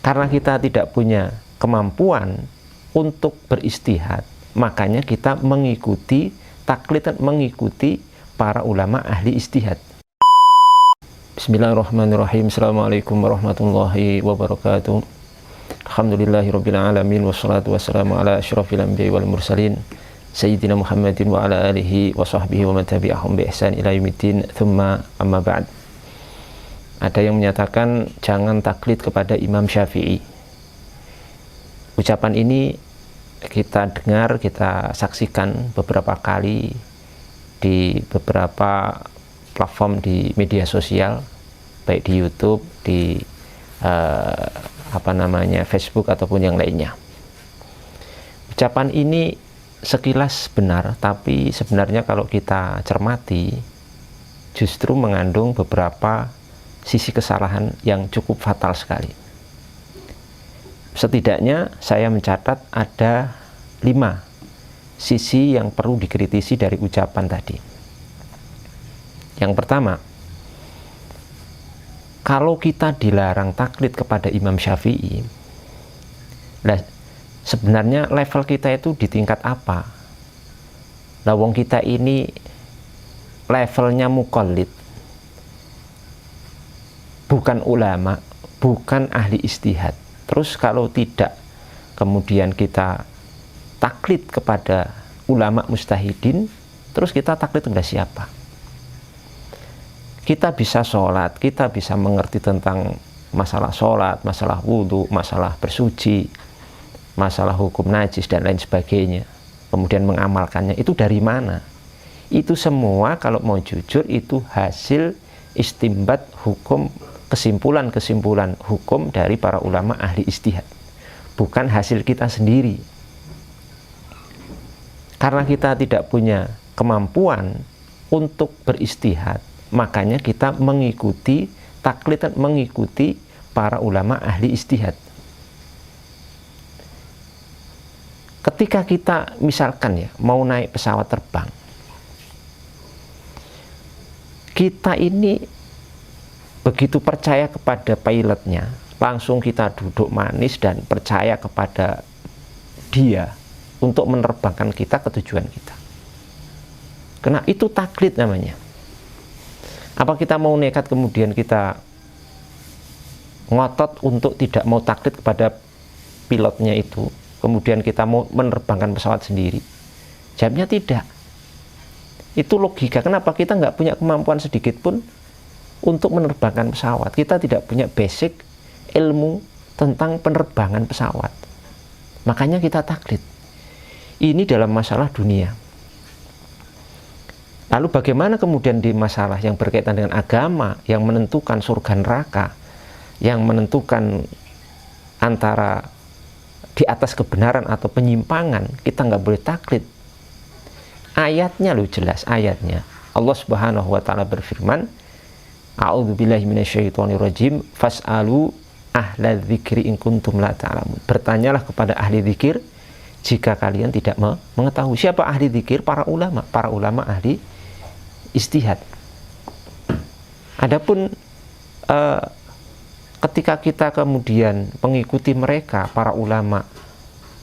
Karena kita tidak punya kemampuan untuk beristihad, makanya kita mengikuti taklid dan mengikuti para ulama ahli istihad. Bismillahirrahmanirrahim. Assalamualaikum warahmatullahi wabarakatuh. Alhamdulillahirabbil alamin wassalatu wassalamu ala asyrafil anbiya'i wal mursalin sayyidina Muhammadin wa ala alihi wa sahbihi wa man tabi'ahum bi ihsan ila yaumiddin. Tsumma amma ba'd. Ada yang menyatakan jangan taklid kepada Imam Syafi'i. Ucapan ini kita dengar, kita saksikan beberapa kali di beberapa platform di media sosial, baik di YouTube, di Facebook ataupun yang lainnya. Ucapan ini sekilas benar, tapi sebenarnya kalau kita cermati justru mengandung beberapa sisi kesalahan yang cukup fatal sekali. Setidaknya saya mencatat ada 5 sisi yang perlu dikritisi dari ucapan tadi. Yang pertama, kalau kita dilarang taklid kepada Imam Syafi'i, sebenarnya level kita itu di tingkat apa? Wong kita ini levelnya muqallid, bukan ulama, bukan ahli istihad. Terus kalau tidak kemudian kita taklid kepada ulama mustahidin, terus kita taklid kepada siapa? Kita bisa sholat, kita bisa mengerti tentang masalah sholat, masalah wudhu, masalah bersuci, masalah hukum najis dan lain sebagainya, kemudian mengamalkannya. Itu dari mana? Itu semua kalau mau jujur itu hasil istimbat hukum, kesimpulan-kesimpulan hukum dari para ulama ahli istihad, bukan hasil kita sendiri. Karena kita tidak punya kemampuan untuk beristihad, makanya kita mengikuti taklid dan mengikuti para ulama ahli istihad. Ketika kita misalkan ya mau naik pesawat terbang, kita ini begitu percaya kepada pilotnya, langsung kita duduk manis dan percaya kepada dia untuk menerbangkan kita ke tujuan kita. Karena itu taklid namanya. Apa kita mau nekat kemudian kita ngotot untuk tidak mau taklid kepada pilotnya itu, kemudian kita mau menerbangkan pesawat sendiri? Jawabnya tidak. Itu logika. Kenapa kita nggak punya kemampuan sedikit pun untuk menerbangkan pesawat? Kita tidak punya basic ilmu tentang penerbangan pesawat, makanya kita taklid. Ini dalam masalah dunia. Lalu bagaimana kemudian di masalah yang berkaitan dengan agama, yang menentukan surga neraka, yang menentukan antara di atas kebenaran atau penyimpangan, kita nggak boleh taklid. Ayatnya loh jelas, ayatnya Allah Subhanahu wa ta'ala berfirman, A'udzubillahi minasyaitonirrajim, fas'alu ahla dzikri in kuntum la ta'lamun. Bertanyalah kepada ahli zikir jika kalian tidak mengetahui. Siapa ahli zikir? Para ulama ahli istihad. Adapun ketika kita kemudian mengikuti mereka, para ulama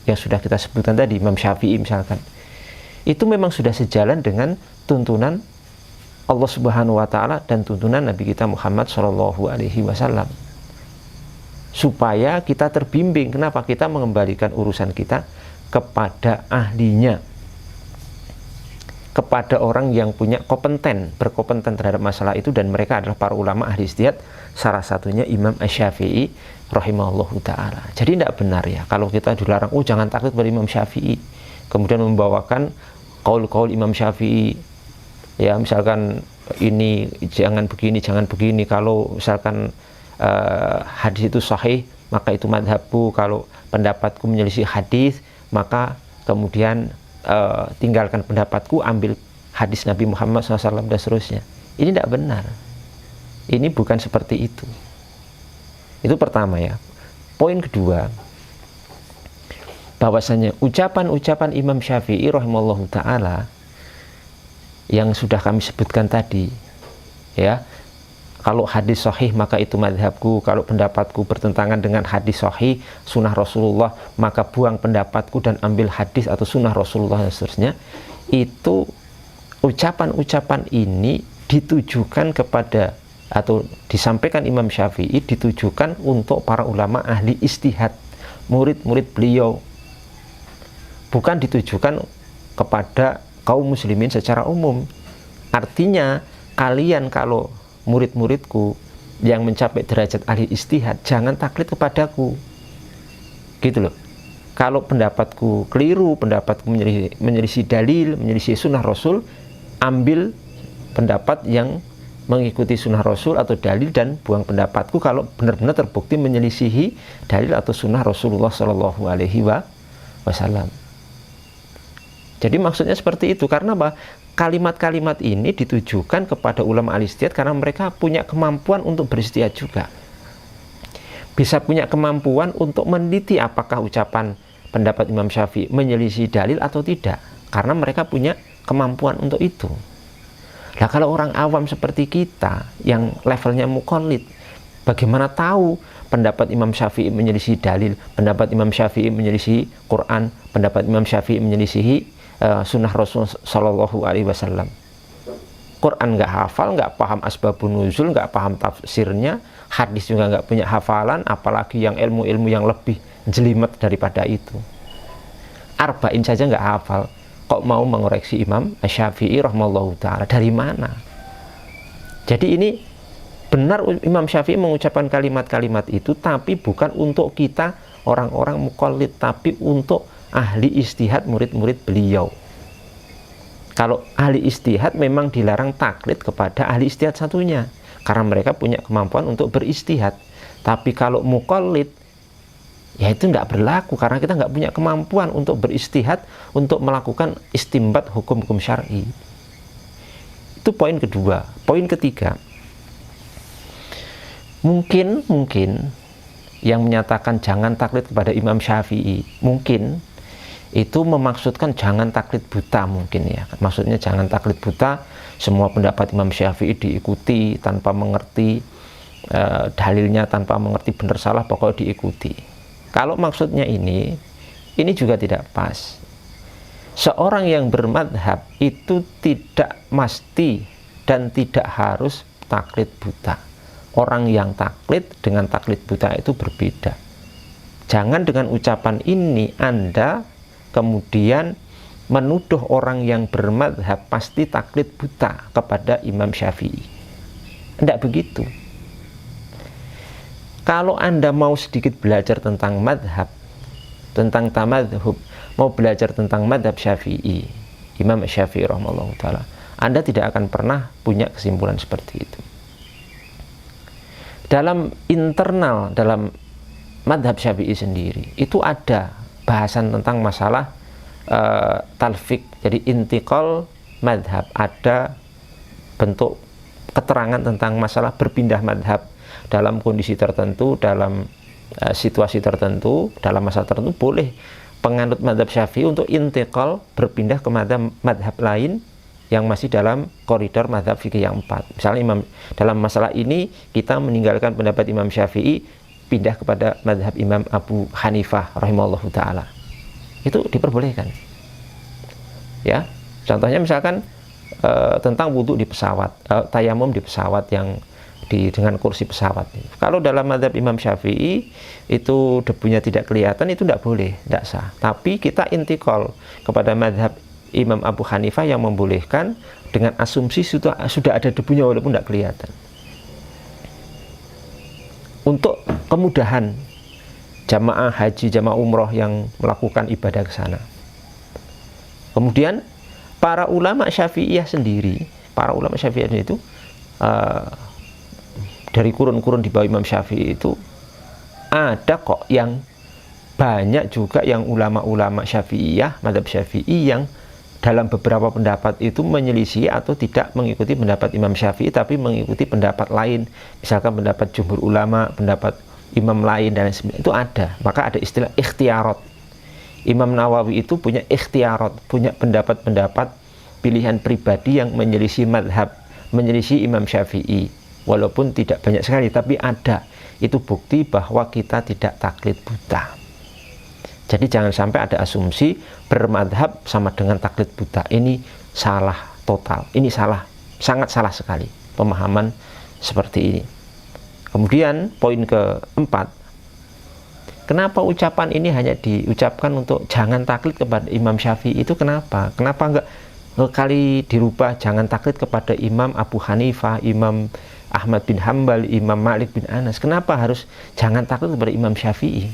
yang sudah kita sebutkan tadi, Imam Syafi'i misalkan, itu memang sudah sejalan dengan tuntunan Allah Subhanahu wa ta'ala dan tuntunan Nabi kita Muhammad Shallallahu alaihi wasallam, supaya kita terbimbing. Kenapa? Kita mengembalikan urusan kita kepada ahlinya, kepada orang yang punya berkompeten terhadap masalah itu, dan mereka adalah para ulama ahli istihad, salah satunya Imam Asy-Syafi'i rahimahullahu ta'ala. Jadi tidak benar ya kalau kita dilarang, jangan taklid pada Imam Syafi'i, kemudian membawakan qaul-qaul Imam Syafi'i. Ya, misalkan ini jangan begini, kalau misalkan hadis itu sahih maka itu madhabku, kalau pendapatku menyelisih hadis maka kemudian tinggalkan pendapatku, ambil hadis Nabi Muhammad SAW dan seterusnya. Ini tidak benar, ini bukan seperti itu. Itu pertama ya. Poin kedua, bahwasanya ucapan-ucapan Imam Syafi'i rahimahullahu ta'ala yang sudah kami sebutkan tadi ya, Kalau hadis sahih maka itu madhabku, kalau pendapatku bertentangan dengan hadis sahih sunnah Rasulullah maka buang pendapatku dan ambil hadis atau sunnah Rasulullah dan seterusnya. Itu ucapan-ucapan ini ditujukan kepada atau disampaikan Imam Syafi'i ditujukan untuk para ulama ahli ijtihad, murid-murid beliau, bukan ditujukan kepada kaum muslimin secara umum. Artinya kalian kalau murid-muridku yang mencapai derajat ahli ijtihad jangan taklid kepadaku, gitu loh. Kalau pendapatku keliru, pendapatku menyelisih dalil, menyelisih sunnah Rasul, ambil pendapat yang mengikuti sunnah Rasul atau dalil dan buang pendapatku kalau benar-benar terbukti menyelisihi dalil atau sunnah Rasulullah Shallallahu Alaihi Wasallam. Jadi maksudnya seperti itu. Karena apa? Kalimat-kalimat ini ditujukan kepada ulama al-ijtihad karena mereka punya kemampuan untuk beristihad juga. Bisa punya kemampuan untuk meneliti apakah ucapan pendapat Imam Syafi'i menyelisih dalil atau tidak. Karena mereka punya kemampuan untuk itu. Nah, kalau orang awam seperti kita yang levelnya muqallid, bagaimana tahu pendapat Imam Syafi'i menyelisih dalil, pendapat Imam Syafi'i menyelisih Quran, pendapat Imam Syafi'i menyelisihi sunnah Rasul Shallallahu Alaihi Wasallam. Quran nggak hafal, nggak paham asbabun nuzul, nggak paham tafsirnya, hadis juga nggak punya hafalan, apalagi yang ilmu-ilmu yang lebih jelimet daripada itu. Arba'in saja nggak hafal, kok mau mengoreksi Imam Syafi'i rahimahullahu ta'ala, dari mana? Jadi ini benar Imam Syafi'i mengucapkan kalimat-kalimat itu, tapi bukan untuk kita orang-orang muqallid, tapi untuk ahli ijtihad, murid-murid beliau. Kalau ahli ijtihad memang dilarang taklid kepada ahli ijtihad satunya, karena mereka punya kemampuan untuk berijtihad. Tapi kalau muqallid, ya itu nggak berlaku karena kita nggak punya kemampuan untuk berijtihad, untuk melakukan istimbat hukum-hukum syar'i. Itu poin kedua. Poin ketiga, mungkin yang menyatakan jangan taklid kepada Imam Syafi'i, mungkin itu memaksudkan jangan taklid buta, mungkin ya. Maksudnya jangan taklid buta, semua pendapat Imam Syafi'i diikuti tanpa mengerti dalilnya, tanpa mengerti benar salah, pokoknya diikuti. Kalau maksudnya ini juga tidak pas. Seorang yang bermadhab itu tidak mesti dan tidak harus taklid buta. Orang yang taklid dengan taklid buta itu berbeda. Jangan dengan ucapan ini Anda kemudian menuduh orang yang bermadhab pasti taklid buta kepada Imam Syafi'i. Tidak begitu. Kalau Anda mau sedikit belajar tentang madhab, tentang tamadhub, mau belajar tentang madhab Syafi'i, Imam Syafi'i rahimahullah ta'ala, Anda tidak akan pernah punya kesimpulan seperti itu. Dalam internal, dalam madhab Syafi'i sendiri, itu ada bahasan tentang masalah talfik, jadi intiqal madhab, ada bentuk keterangan tentang masalah berpindah madhab dalam kondisi tertentu, dalam situasi tertentu, dalam masa tertentu, boleh penganut madhab Syafi'i untuk intiqal, berpindah ke madhab lain yang masih dalam koridor madhab fikih yang 4. Misalnya dalam masalah ini kita meninggalkan pendapat Imam Syafi'i, pindah kepada madhab Imam Abu Hanifah rahimahullahu ta'ala, itu diperbolehkan ya. Contohnya misalkan tentang wudhu di pesawat, tayamum di pesawat yang dengan kursi pesawat. Kalau dalam madhab Imam Syafi'i itu debunya tidak kelihatan, itu tidak boleh, tidak sah. Tapi kita intikal kepada madhab Imam Abu Hanifah yang membolehkan dengan asumsi sudah ada debunya walaupun tidak kelihatan, untuk kemudahan jamaah haji, jamaah umroh yang melakukan ibadah ke sana. Kemudian para ulama Syafi'iyah sendiri, itu dari kurun-kurun di bawah Imam Syafi'i itu ada kok yang banyak juga yang ulama-ulama Syafi'iyah, madhab Syafi'i yang dalam beberapa pendapat itu menyelisih atau tidak mengikuti pendapat Imam Syafi'i, tapi mengikuti pendapat lain, misalkan pendapat jumhur ulama, pendapat imam lain dan lain sebagainya, itu ada. Maka ada istilah ikhtiarat. Imam Nawawi itu punya ikhtiarat, punya pendapat-pendapat pilihan pribadi yang menyelisih madhab, menyelisih Imam Syafi'i. walaupun tidak banyak sekali, tapi ada. Itu bukti bahwa kita tidak taklid buta. Jadi jangan sampai ada asumsi bermadhab sama dengan taklid buta. Ini salah total, ini salah, sangat salah sekali pemahaman seperti ini. Kemudian poin keempat, kenapa ucapan ini hanya diucapkan untuk jangan taklid kepada Imam Syafi'i? Itu kenapa? Kenapa enggak kali dirubah jangan taklid kepada Imam Abu Hanifah, Imam Ahmad bin Hambal, Imam Malik bin Anas? Kenapa harus jangan taklid kepada Imam Syafi'i?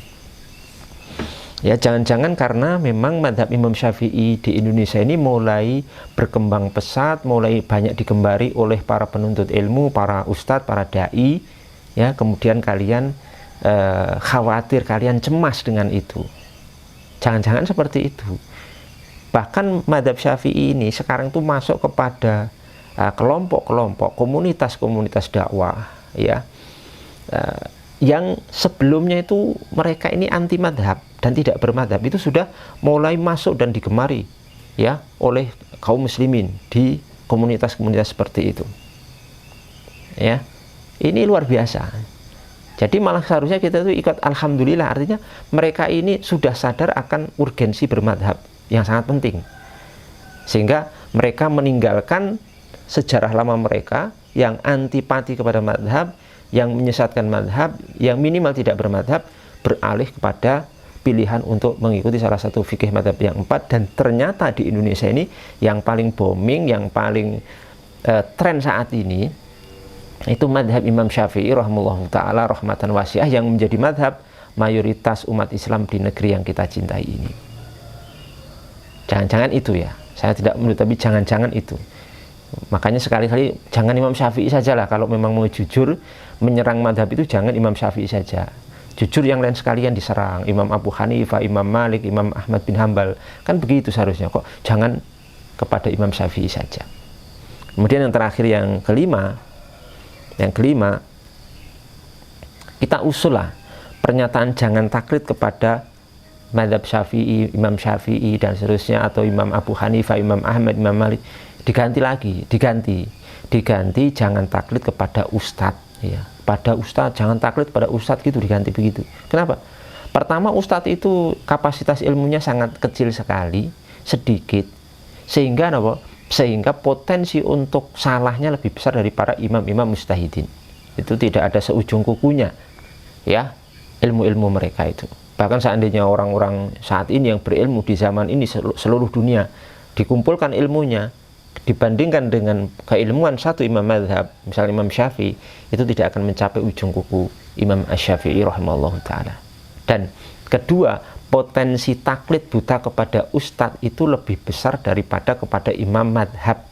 Ya, jangan-jangan karena memang madhab Imam Syafi'i di Indonesia ini mulai berkembang pesat, mulai banyak digembari oleh para penuntut ilmu, para ustadz, para da'i. Ya, kemudian kalian khawatir, kalian cemas dengan itu. Jangan-jangan seperti itu. Bahkan madhab Syafi'i ini sekarang tuh masuk kepada kelompok-kelompok, komunitas-komunitas dakwah, ya, yang sebelumnya itu mereka ini anti madhab dan tidak bermadhab, itu sudah mulai masuk dan digemari, ya, oleh kaum muslimin di komunitas-komunitas seperti itu. Ya, ini luar biasa. Jadi malah seharusnya kita itu ikut alhamdulillah, artinya mereka ini sudah sadar akan urgensi bermadhab yang sangat penting, sehingga mereka meninggalkan sejarah lama mereka yang antipati kepada madhab, yang menyesatkan madhab, yang minimal tidak bermadhab, beralih kepada pilihan untuk mengikuti salah satu fikih madhab yang 4. Dan ternyata di Indonesia ini yang paling booming, yang paling tren saat ini itu madhab Imam Syafi'i rahimahullah ta'ala rahmatan wasi'ah, yang menjadi madhab mayoritas umat Islam di negeri yang kita cintai ini. Jangan-jangan itu ya, saya tidak menuduh, tapi jangan-jangan itu. Makanya sekali-kali jangan Imam Syafi'i saja lah, kalau memang mau jujur menyerang madhab itu jangan Imam Syafi'i saja. Jujur yang lain sekalian diserang, Imam Abu Hanifah, Imam Malik, Imam Ahmad bin Hambal, kan begitu seharusnya. Kok jangan kepada Imam Syafi'i saja. Kemudian yang terakhir, yang kelima, kita usul lah pernyataan jangan taklid kepada madhab Syafi'i, Imam Syafi'i dan seterusnya, atau Imam Abu Hanifah, Imam Ahmad, Imam Malik, diganti lagi, diganti jangan taklid kepada ustadz, ya, pada ustadz, jangan taklid pada ustadz, gitu, diganti begitu. Kenapa? Pertama, ustadz itu kapasitas ilmunya sangat kecil sekali, sedikit, sehingga apa? Sehingga potensi untuk salahnya lebih besar dari para imam-imam mujtahidin. Itu tidak ada seujung kukunya, ya, ilmu-ilmu mereka itu. Bahkan seandainya orang-orang saat ini yang berilmu di zaman ini, seluruh dunia dikumpulkan ilmunya, dibandingkan dengan keilmuan satu imam madhab, misalnya Imam Syafi'i, itu tidak akan mencapai ujung kuku Imam Asy-Syafi'i rahimahullah ta'ala. Dan kedua, potensi taklid buta kepada ustadz itu lebih besar daripada kepada imam madhab.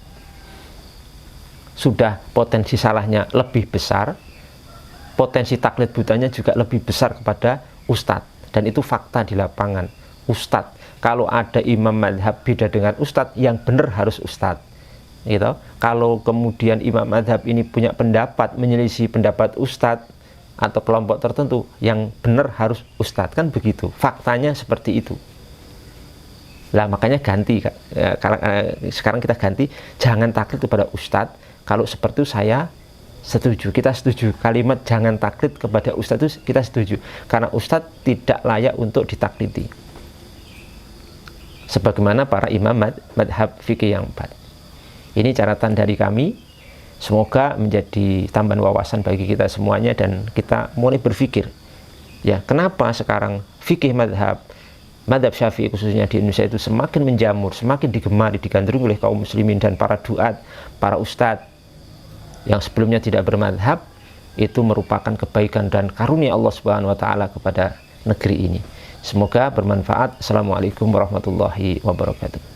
Sudah potensi salahnya lebih besar, potensi taklid butanya juga lebih besar kepada ustadz. Dan itu fakta di lapangan. Ustadz, kalau ada imam madhab beda dengan ustadz, yang benar harus ustadz, gitu. Kalau kemudian imam madhab ini punya pendapat menyelisih pendapat ustadz atau kelompok tertentu, yang benar harus ustadz, kan begitu, faktanya seperti itu. Lah makanya ganti, sekarang kita ganti jangan taklid kepada ustadz. Kalau seperti itu saya setuju, kita setuju. Kalimat jangan taklid kepada ustadz itu kita setuju, karena ustadz tidak layak untuk ditaklidi sebagaimana para imam madhab fikih yang 4. Ini catatan dari kami. Semoga menjadi tambahan wawasan bagi kita semuanya, dan kita mulai berpikir, ya, kenapa sekarang fikih madhab Syafi'i khususnya di Indonesia itu semakin menjamur, semakin digemari, digandrungi oleh kaum muslimin dan para duat, para ustadz yang sebelumnya tidak bermadhab. Itu merupakan kebaikan dan karunia Allah Subhanahu wa ta'ala kepada negeri ini. Semoga bermanfaat. Assalamualaikum warahmatullahi wabarakatuh.